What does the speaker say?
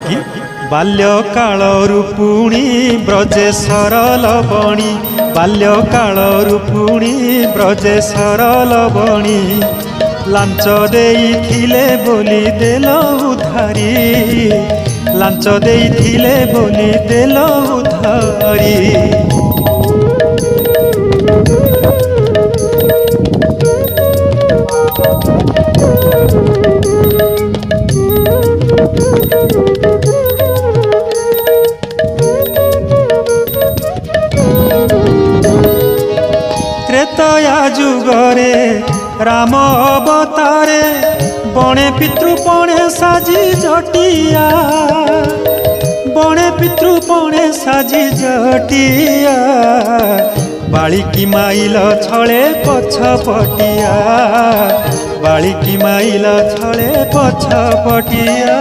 କି ବାଲ୍ୟକାଳରୁ ପୁଣି ବ୍ରଜେଶର ଲବଣୀ ବାଲ୍ୟକାଳରୁ ପୁଣି ବ୍ରଜେଶର ଲବଣୀ ଲାଞ୍ଚ ଦେଇଥିଲେ ବୋଲି ଦେଲ ଉଧାରି ଲାଞ୍ଚ ଦେଇଥିଲେ ବୋଲି ଦେଲ ଉଧାରି त्रेतया जुगरे राम अवतारे बणे पितृपणे साजी जटिया बणे पितृपणे साजी जटिया बाळिकी माइल छळे पछपटिया बाळिकी माइल छळे पछपटिया।